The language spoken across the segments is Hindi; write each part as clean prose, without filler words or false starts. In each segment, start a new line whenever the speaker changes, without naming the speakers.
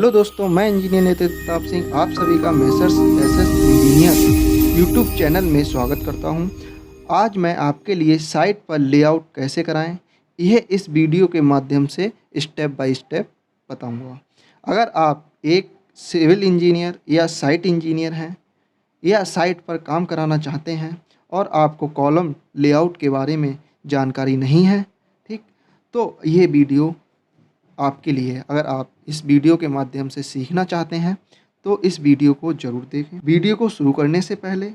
हेलो दोस्तों, मैं इंजीनियर नितिन प्रताप सिंह आप सभी का messrs SS engineer YouTube channel में स्वागत करता हूं। आज मैं आपके लिए साइट पर लेआउट कैसे कराएं, यह इस वीडियो के माध्यम से स्टेप बाय स्टेप बताऊंगा। अगर आप एक सिविल इंजीनियर या साइट इंजीनियर हैं या साइट पर काम कराना चाहते हैं और आपको कॉलम लेआउट के बारे में जानकारी नहीं है, ठीक, तो ये वीडियो आपके लिए है। अगर आप इस वीडियो के माध्यम से सीखना चाहते हैं तो इस वीडियो को ज़रूर देखें। वीडियो को शुरू करने से पहले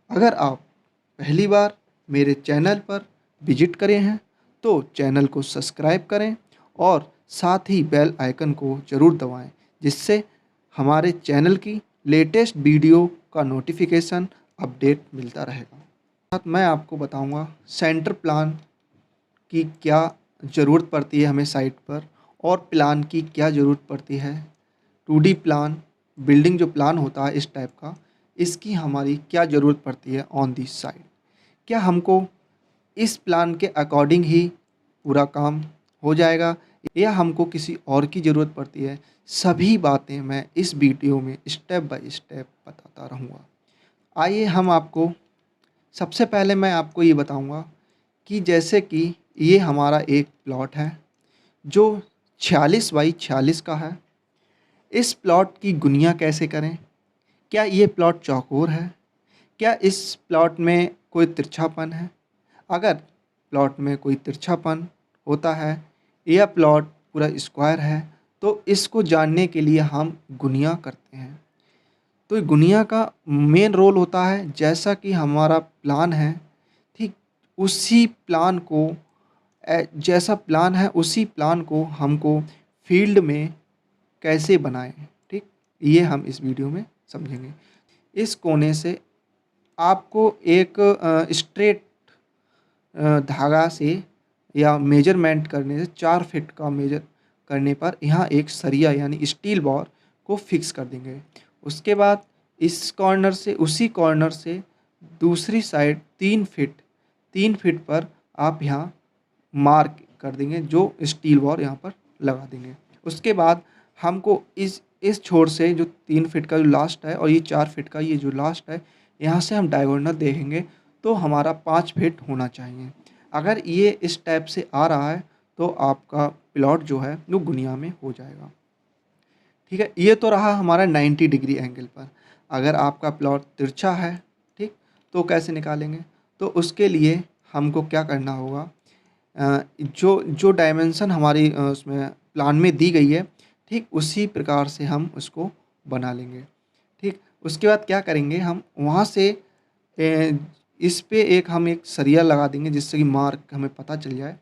अगर आप पहली बार मेरे चैनल पर विजिट करें हैं तो चैनल को सब्सक्राइब करें और साथ ही बेल आइकन को ज़रूर दबाएं, जिससे हमारे चैनल की लेटेस्ट वीडियो का नोटिफिकेशन अपडेट मिलता रहेगा। साथ मैं आपको बताऊंगा सेंटर प्लान की क्या ज़रूरत पड़ती है हमें साइट पर, और प्लान की क्या ज़रूरत पड़ती है। 2D प्लान, बिल्डिंग जो प्लान होता है इस टाइप का, इसकी हमारी क्या ज़रूरत पड़ती है ऑन दी साइट। क्या हमको इस प्लान के अकॉर्डिंग ही पूरा काम हो जाएगा या हमको किसी और की ज़रूरत पड़ती है। सभी बातें मैं इस वीडियो में स्टेप बाय स्टेप बताता रहूँगा। आइए हम आपको सबसे पहले मैं आपको ये बताऊँगा कि जैसे कि ये हमारा एक प्लॉट है जो 46 बाई 46 का है। इस प्लॉट की गुनिया कैसे करें? क्या ये प्लॉट चौकोर है? क्या इस प्लॉट में कोई तिरछापन है? अगर प्लॉट में कोई तिरछापन होता है या प्लॉट पूरा स्क्वायर है तो इसको जानने के लिए हम गुनिया करते हैं। तो ये गुनिया का मेन रोल होता है, जैसा कि हमारा प्लान है, ठीक, उसी प्लान को जैसा प्लान है उसी प्लान को हमको फील्ड में कैसे बनाएं, ठीक, ये हम इस वीडियो में समझेंगे। इस कोने से आपको एक स्ट्रेट धागा से या मेजरमेंट करने से 4 फीट का मेजर करने पर यहाँ एक सरिया यानी स्टील बार को फिक्स कर देंगे। उसके बाद इस कॉर्नर से उसी कॉर्नर से दूसरी साइड 3 फीट पर आप यहाँ मार्क कर देंगे, जो स्टील बार यहाँ पर लगा देंगे। उसके बाद हमको इस छोर से जो 3 फीट का जो लास्ट है और ये 4 फीट का ये जो लास्ट है, यहाँ से हम डायगोनल देखेंगे तो हमारा 5 फीट होना चाहिए। अगर ये इस टाइप से आ रहा है तो आपका प्लॉट जो है वो गुनिया में हो जाएगा। ठीक है, ये तो रहा हमारा 90 डिग्री एंगल पर। अगर आपका प्लॉट तिरछा है, ठीक, तो कैसे निकालेंगे? तो उसके लिए हमको क्या करना होगा, जो जो डायमेंशन हमारी उसमें प्लान में दी गई है, ठीक, उसी प्रकार से हम उसको बना लेंगे। ठीक, उसके बाद क्या करेंगे, हम वहाँ से इस पे हम एक सरिया लगा देंगे जिससे कि मार्क हमें पता चल जाए।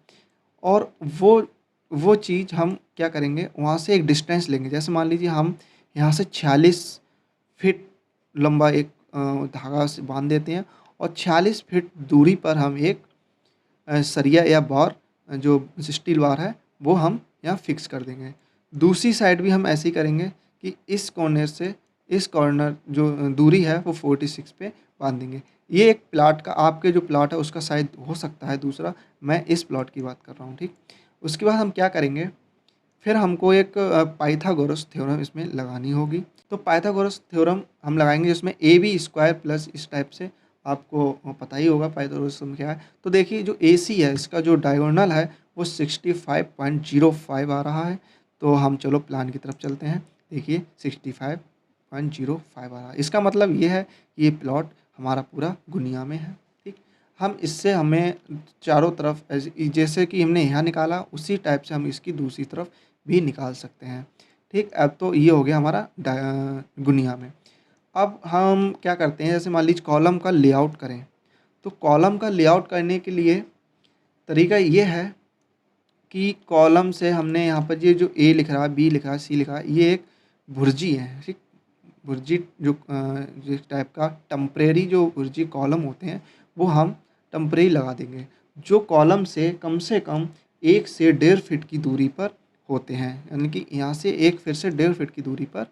और वो चीज़ हम क्या करेंगे, वहाँ से एक डिस्टेंस लेंगे। जैसे मान लीजिए हम यहाँ से 46 फीट लंबा एक धागा से बांध देते हैं और 46 फीट दूरी पर हम एक सरिया या बार, जो स्टील बार है, वो हम यहाँ फिक्स कर देंगे। दूसरी साइड भी हम ऐसे ही करेंगे कि इस कॉर्नर से इस कॉर्नर जो दूरी है वो 46 पे बांध देंगे। ये एक प्लाट का, आपके जो प्लाट है उसका शायद हो सकता है दूसरा, मैं इस प्लॉट की बात कर रहा हूँ, ठीक। उसके बाद हम क्या करेंगे, फिर हमको एक पाइथागोरस थ्योरम इसमें लगानी होगी। तो पाइथागोरस थ्योरम हम लगाएंगे जिसमें ए बी स्क्वायर प्लस इस टाइप से, आपको पता ही होगा पाइथागोरस थ्योरम क्या है। तो देखिए जो ए सी है इसका जो डायगोनल है वो 65.05 आ रहा है। तो हम चलो प्लान की तरफ चलते हैं। देखिए 65.05 आ रहा है, इसका मतलब ये है कि ये प्लॉट हमारा पूरा गुनिया में है, ठीक। हम इससे हमें चारों तरफ जैसे कि हमने यहाँ निकाला उसी टाइप से हम इसकी दूसरी तरफ भी निकाल सकते हैं, ठीक। अब तो ये हो गया हमारा गुनिया में। अब हम क्या करते हैं, जैसे मान लीजिए कॉलम का लेआउट करें, तो कॉलम का लेआउट करने के लिए तरीका ये है कि कॉलम से हमने यहाँ पर ये जो ए लिख रहा है, बी लिख रहा है, सी लिखा है, ये एक भुर्जी है, ठीक। भुर्जी जो जिस टाइप का टेम्परेरी जो भुर्जी कॉलम होते हैं वो हम टेम्परेरी लगा देंगे, जो कॉलम से कम 1 से 1.5 फीट की दूरी पर होते हैं। यानी कि यहाँ से 1 फीट से 1.5 फीट की दूरी पर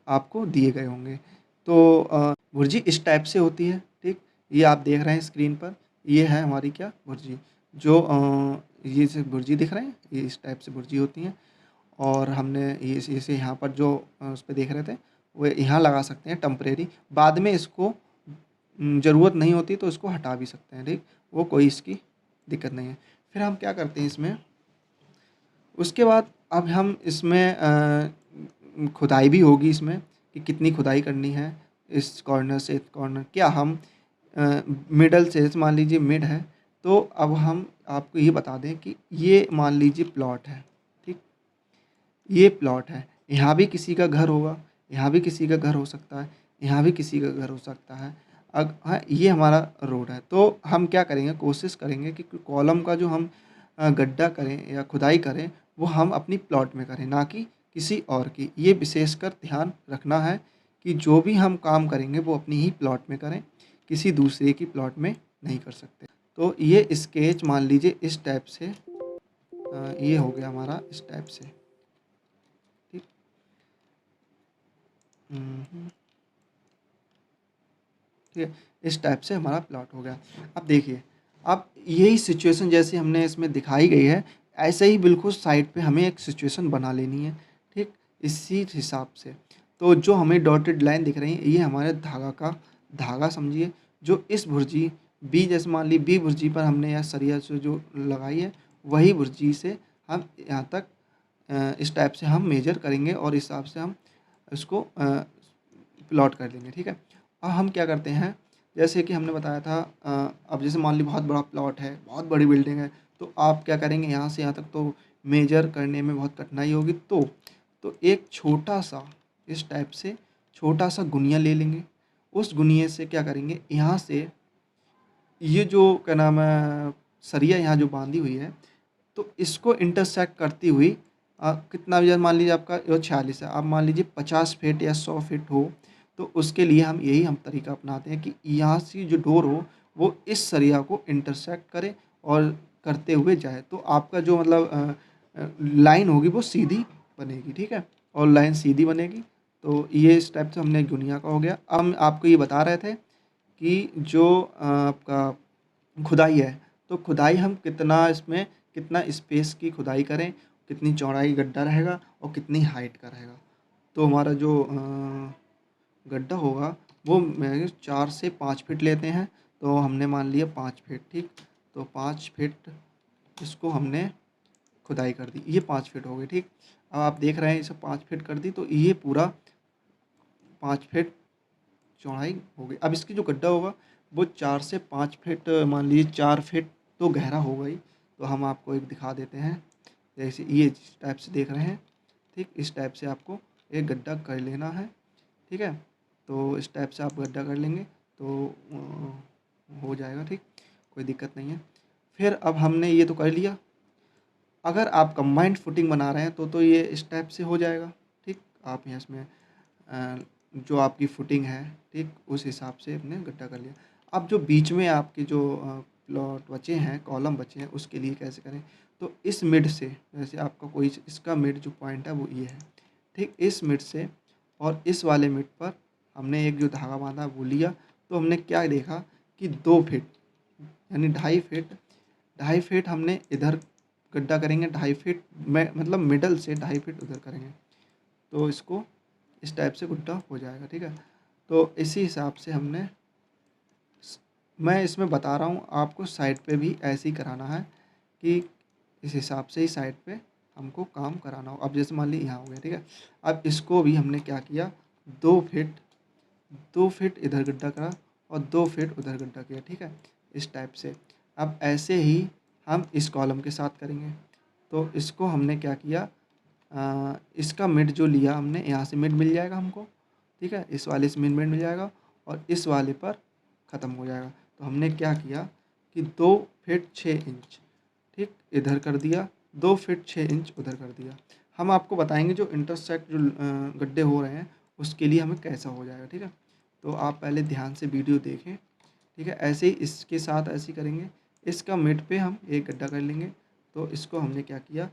आपको दिए गए होंगे। तो भुर्जी इस टाइप से होती है, ठीक। ये आप देख रहे हैं स्क्रीन पर, ये है हमारी क्या भुर्जी, जो ये से भुर्जी दिख रहे हैं, ये इस टाइप से भुर्जी होती हैं। और हमने ये इसे यहाँ पर जो उस पे देख रहे थे वो यहाँ लगा सकते हैं टेम्परेरी। बाद में इसको ज़रूरत नहीं होती तो इसको हटा भी सकते हैं, ठीक। वो कोई इसकी दिक्कत नहीं है। फिर हम क्या करते हैं इसमें, उसके बाद अब हम इसमें खुदाई भी होगी इसमें कि कितनी खुदाई करनी है इस कॉर्नर से इस कॉर्नर। क्या हम मिडल से, मान लीजिए मिड है, तो अब हम आपको ये बता दें कि ये मान लीजिए प्लॉट है, ठीक। ये प्लॉट है, यहाँ भी किसी का घर होगा, यहाँ भी किसी का घर हो सकता है, यहाँ भी किसी का घर हो सकता है। हाँ, ये हमारा रोड है। तो हम क्या करेंगे, कोशिश करेंगे कि कॉलम का जो हम गड्ढा करें या खुदाई करें वो हम अपनी प्लॉट में करें, ना कि किसी और की। ये विशेषकर ध्यान रखना है कि जो भी हम काम करेंगे वो अपनी ही प्लॉट में करें, किसी दूसरे की प्लॉट में नहीं कर सकते। तो ये स्केच मान लीजिए इस टाइप से ये हो गया हमारा इस टाइप से, ठीक। ठीक है, इस टाइप से हमारा प्लॉट हो गया। अब देखिए, अब यही सिचुएशन जैसे हमने इसमें दिखाई गई है, ऐसे ही बिल्कुल साइड पे हमें एक सिचुएशन बना लेनी है, ठीक। इसी हिसाब से तो जो हमें डॉटेड लाइन दिख रही है ये हमारे धागा का धागा समझिए, जो इस भुर्जी बी, जैसे मान ली बी भुर्जी पर हमने यह सरिया से जो लगाई है वही भुर्जी से हम यहाँ तक इस टाइप से हम मेजर करेंगे और इस हिसाब से हम इसको प्लॉट कर लेंगे, ठीक है। अब हम क्या करते हैं, जैसे कि हमने बताया था अब जैसे मान ली बहुत बड़ा प्लॉट है, बहुत बड़ी बिल्डिंग है, तो आप क्या करेंगे, यहाँ से यहाँ तक तो मेजर करने में बहुत कठिनाई होगी। तो एक छोटा सा इस टाइप से छोटा सा गुनिया ले लेंगे। उस गुनिये से क्या करेंगे, यहाँ से ये जो क्या नाम है सरिया यहाँ जो बांधी हुई है, तो इसको इंटरसेक्ट करती हुई कितना भी, मान लीजिए आपका वो 46 है, आप मान लीजिए 50 फीट या 100 फीट हो, तो उसके लिए हम तरीका अपनाते हैं कि यहाँ से जो डोर हो वो इस सरिया को इंटरसेक्ट करे और करते हुए जाए, तो आपका जो मतलब लाइन होगी वो सीधी बनेगी, ठीक है। और लाइन सीधी बनेगी। तो ये इस टाइप से हमने दुनिया का हो गया। अब हम आपको ये बता रहे थे कि जो आपका खुदाई है, तो खुदाई हम कितना इसमें कितना स्पेस की खुदाई करें, कितनी चौड़ाई गड्ढा रहेगा और कितनी हाइट का रहेगा। तो हमारा जो गड्ढा होगा वो 4 से 5 फीट लेते हैं, तो हमने मान लिया 5 फीट, ठीक। तो 5 फीट इसको हमने खुदाई कर दी, ये 5 फीट हो गई, ठीक। अब आप देख रहे हैं इसे 5 फीट कर दी, तो ये पूरा 5 फीट चौड़ाई हो गई। अब इसकी जो गड्ढा होगा वो 4 से 5 फीट, मान लीजिए 4 फीट तो गहरा होगा ही। तो हम आपको एक दिखा देते हैं, जैसे ये इस टाइप से देख रहे हैं, ठीक। इस टाइप से आपको एक गड्ढा कर लेना है, ठीक है। तो इस टाइप से आप गड्ढा कर लेंगे तो हो जाएगा, ठीक, कोई दिक्कत नहीं है। फिर अब हमने ये तो कर लिया। अगर आप कंबाइंड फुटिंग बना रहे हैं तो ये इस टाइप से हो जाएगा, ठीक। आप यहाँ इसमें जो आपकी फुटिंग है, ठीक, उस हिसाब से आपने गड्ढा कर लिया। अब जो बीच में आपके जो प्लॉट बचे हैं, कॉलम बचे हैं, उसके लिए कैसे करें, तो इस मिड से, जैसे आपका कोई इसका मिड जो पॉइंट है वो ये है, ठीक। इस मिड से और इस वाले मिड पर हमने एक जो धागा बांधा वो लिया। तो हमने क्या देखा कि 2 फीट यानी 2.5 फीट हमने इधर गड्ढा करेंगे, 2.5 फीट में मतलब मिडल से 2.5 फीट उधर करेंगे, तो इसको इस टाइप से गड्ढा हो जाएगा, ठीक है। तो इसी हिसाब से मैं इसमें बता रहा हूँ आपको, साइड पे भी ऐसे ही कराना है कि इस हिसाब से ही साइड पे हमको काम कराना हो। अब जैसे मान लीजिए यहाँ हो गया, ठीक है। अब इसको भी हमने क्या किया, 2 फीट इधर गड्ढा करा और 2 फीट उधर गड्ढा किया, ठीक है, इस टाइप से। अब ऐसे ही हम इस कॉलम के साथ करेंगे। तो इसको हमने क्या किया, इसका मिड जो लिया हमने, यहाँ से मिड मिल जाएगा हमको, ठीक है। इस वाले से मिड मिल जाएगा और इस वाले पर ख़त्म हो जाएगा। तो हमने क्या किया कि 2 फीट 6 इंच, ठीक, इधर कर दिया, 2 फीट 6 इंच उधर कर दिया। हम आपको बताएंगे जो इंटरसेक्ट जो गड्ढे हो रहे हैं उसके लिए हमें कैसा हो जाएगा, ठीक है। तो आप पहले ध्यान से वीडियो देखें, ठीक है। ऐसे ही इसके साथ ऐसे ही करेंगे। इसका मिड पे हम एक गड्ढा कर लेंगे। तो इसको हमने क्या किया,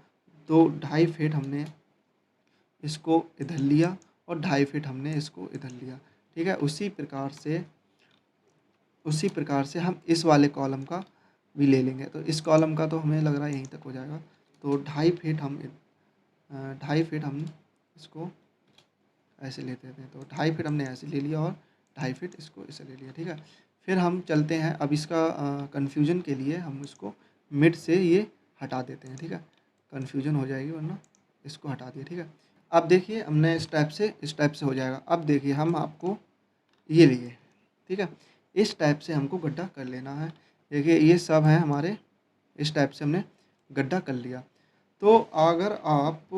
2.5 फीट हमने इसको इधर लिया और 2.5 फीट हमने इसको इधर लिया, ठीक है। उसी प्रकार से हम इस वाले कॉलम का भी ले लेंगे। तो इस कॉलम का तो हमें लग रहा है यहीं तक हो जाएगा। तो 2.5 फीट हम 2.5 फीट हम इसको ऐसे लेते थे, तो 2.5 फीट हमने ऐसे ले लिया और 2.5 फीट इसको ऐसे ले लिया, ठीक है। फिर हम चलते हैं, अब इसका कन्फ्यूजन के लिए हम इसको मिड से ये हटा देते हैं, ठीक है, कन्फ्यूजन हो जाएगी वरना इसको हटा दिए, ठीक है। अब देखिए हमने इस टाइप से हो जाएगा। अब देखिए हम आपको ये लिए, ठीक है, इस टाइप से हमको गड्ढा कर लेना है। देखिए ये सब है हमारे, इस टाइप से हमने गड्ढा कर लिया। तो अगर आप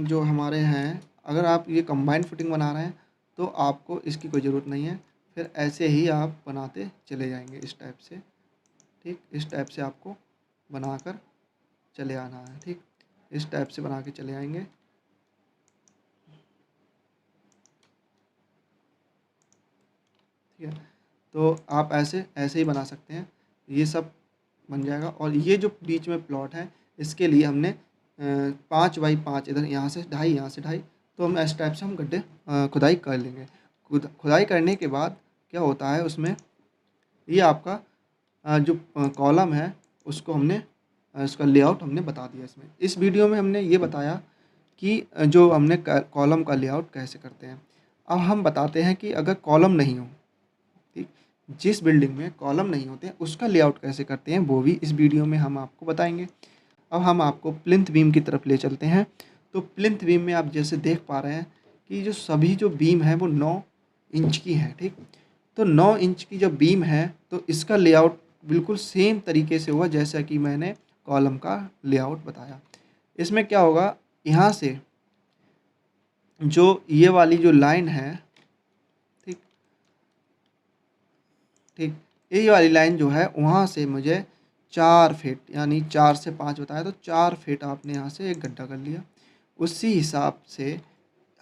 जो हमारे हैं, अगर आप ये कंबाइन फुटिंग बना रहे हैं तो आपको इसकी कोई ज़रूरत नहीं है, फिर ऐसे ही आप बनाते चले जाएंगे इस टाइप से, ठीक, इस टाइप से आपको बनाकर चले आना है, ठीक, इस टाइप से बना के चले आएंगे, ठीक है। तो आप ऐसे ऐसे ही बना सकते हैं, ये सब बन जाएगा। और ये जो बीच में प्लॉट है इसके लिए हमने 5 बाई 5 इधर, यहाँ से 2.5, यहाँ से 2.5, तो हम इस टाइप से हम गड्ढे खुदाई कर लेंगे। खुदाई करने के बाद क्या होता है उसमें, ये आपका जो कॉलम है उसको हमने इसका लेआउट हमने बता दिया इसमें। इस वीडियो में हमने ये बताया कि जो हमने कॉलम का लेआउट कैसे करते हैं। अब हम बताते हैं कि अगर कॉलम नहीं हो, ठीक, जिस बिल्डिंग में कॉलम नहीं होते हैं उसका लेआउट कैसे करते हैं वो भी इस वीडियो में हम आपको बताएंगे। अब हम आपको प्लिंथ बीम की तरफ ले चलते हैं। तो प्लिंथ बीम में आप जैसे देख पा रहे हैं कि जो सभी जो बीम है वो 9 इंच की है, ठीक। तो 9 इंच की जब बीम है तो इसका लेआउट बिल्कुल सेम तरीके से होगा जैसा कि मैंने कॉलम का लेआउट बताया। इसमें क्या होगा, यहाँ से जो ये वाली जो लाइन है, ठीक ठीक, ये वाली लाइन जो है वहाँ से मुझे 4 फीट, यानी 4 से 5 बताया, तो 4 फीट आपने यहाँ से एक गड्ढा कर लिया। उसी हिसाब से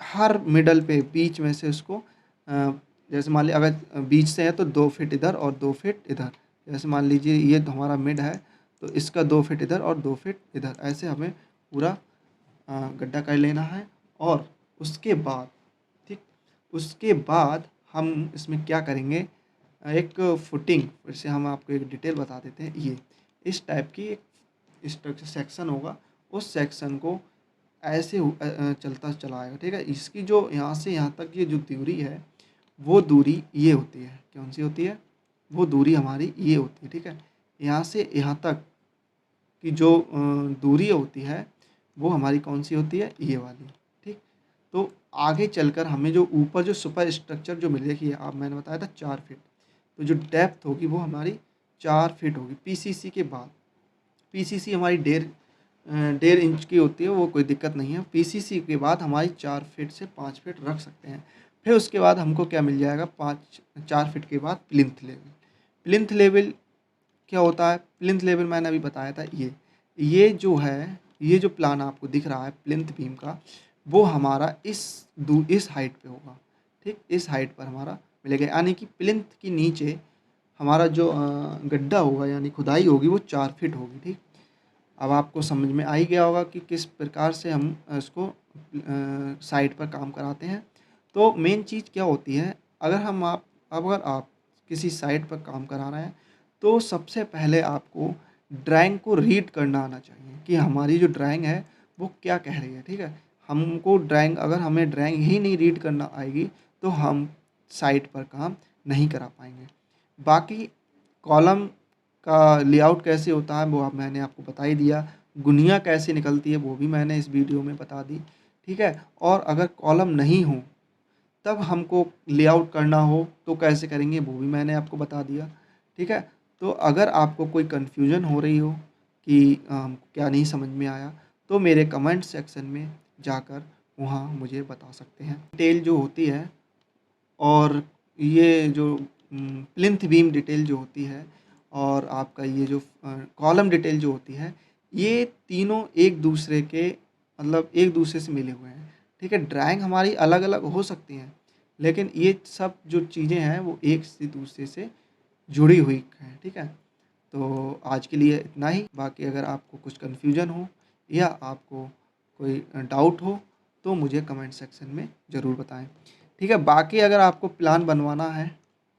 हर मिडल पे बीच में से उसको जैसे मान लीजिए अगर बीच से है तो 2 फीट इधर और 2 फीट इधर, जैसे मान लीजिए ये तो हमारा मिड है तो इसका 2 फीट इधर और 2 फीट इधर, ऐसे हमें पूरा गड्ढा कर लेना है। और उसके बाद, ठीक, उसके बाद हम इसमें क्या करेंगे, एक फुटिंग, फिर से हम आपको एक डिटेल बता देते हैं। ये इस टाइप की एक स्ट्रक्चर सेक्शन होगा, उस सेक्शन को ऐसे चलता चला आएगा, ठीक है। इसकी जो यहाँ से यहाँ तक ये जो दूरी है वो दूरी ये होती है, कौन सी होती है, वो दूरी हमारी ये होती है, ठीक है। यहाँ से यहाँ तक की जो दूरी होती है वो हमारी कौन सी होती है, ये वाली, ठीक। तो आगे चलकर हमें जो ऊपर जो सुपर स्ट्रक्चर जो मिलेगी, आप मैंने बताया था 4 फीट, तो जो डेप्थ होगी वो हमारी 4 फीट होगी पीसीसी के बाद। पीसीसी हमारी 1.5 इंच की होती है, वो कोई दिक्कत नहीं है। पीसीसी के बाद हमारी 4 फीट से 5 फीट रख सकते हैं। फिर उसके बाद हमको क्या मिल जाएगा, 4 फीट के बाद प्लिंथ लेवल। प्लिंथ लेवल क्या होता है, प्लिंथ लेवल मैंने अभी बताया था, ये जो है, ये जो प्लान आपको दिख रहा है प्लिंथ बीम का, वो हमारा इस हाइट पे होगा, ठीक, इस हाइट पर हमारा मिलेगा। यानी कि प्लिंथ के नीचे हमारा जो गड्ढा होगा यानी खुदाई होगी वो 4 फीट होगी, ठीक। अब आपको समझ में आ ही गया होगा कि किस प्रकार से हम इसको साइट पर काम कराते हैं। तो मेन चीज़ क्या होती है, अगर आप किसी साइट पर काम करा रहे हैं तो सबसे पहले आपको ड्राइंग को रीड करना आना चाहिए कि हमारी जो ड्राइंग है वो क्या कह रही है, ठीक है। हमको ड्राइंग, अगर हमें ड्राइंग ही नहीं रीड करना आएगी तो हम साइट पर काम नहीं करा पाएंगे। बाकी कॉलम का लेआउट कैसे होता है वो मैंने आपको बता ही दिया। गुनिया कैसे निकलती है वो भी मैंने इस वीडियो में बता दी, ठीक है। और अगर कॉलम नहीं हो तब हमको लेआउट करना हो तो कैसे करेंगे वो भी मैंने आपको बता दिया, ठीक है। तो अगर आपको कोई कन्फ्यूज़न हो रही हो कि क्या नहीं समझ में आया तो मेरे कमेंट सेक्शन में जाकर वहाँ मुझे बता सकते हैं। डिटेल जो होती है और ये जो प्लिंथ बीम डिटेल जो होती है और आपका ये जो कॉलम डिटेल जो होती है, ये तीनों एक दूसरे के मतलब एक दूसरे से मिले हुए हैं, ठीक है। ड्राइंग हमारी अलग अलग हो सकती हैं लेकिन ये सब जो चीज़ें हैं वो एक से दूसरे से जुड़ी हुई हैं, ठीक है। तो आज के लिए इतना ही। बाकी अगर आपको कुछ कन्फ्यूजन हो या आपको कोई डाउट हो तो मुझे कमेंट सेक्शन में ज़रूर बताएं, ठीक है। बाकी अगर आपको प्लान बनवाना है,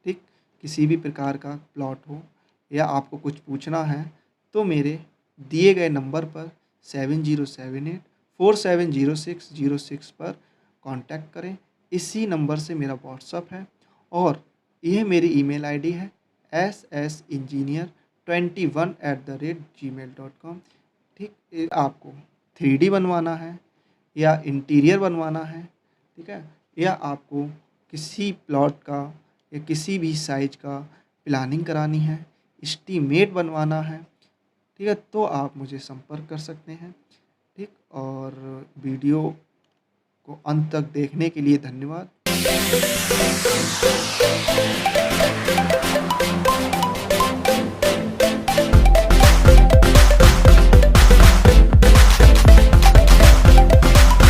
ठीक, किसी भी प्रकार का प्लॉट हो या आपको कुछ पूछना है तो मेरे दिए गए नंबर पर 470606 पर कांटेक्ट करें। इसी नंबर से मेरा व्हाट्सअप है और यह मेरी ईमेल आईडी है ssengineer21@gmail.com। ठीक, आपको 3D बनवाना है या इंटीरियर बनवाना है, ठीक है, या आपको किसी प्लॉट का या किसी भी साइज का प्लानिंग करानी है, एस्टीमेट बनवाना है, ठीक है, तो आप मुझे संपर्क कर सकते हैं। ठीक, और वीडियो को अंत तक देखने के लिए धन्यवाद।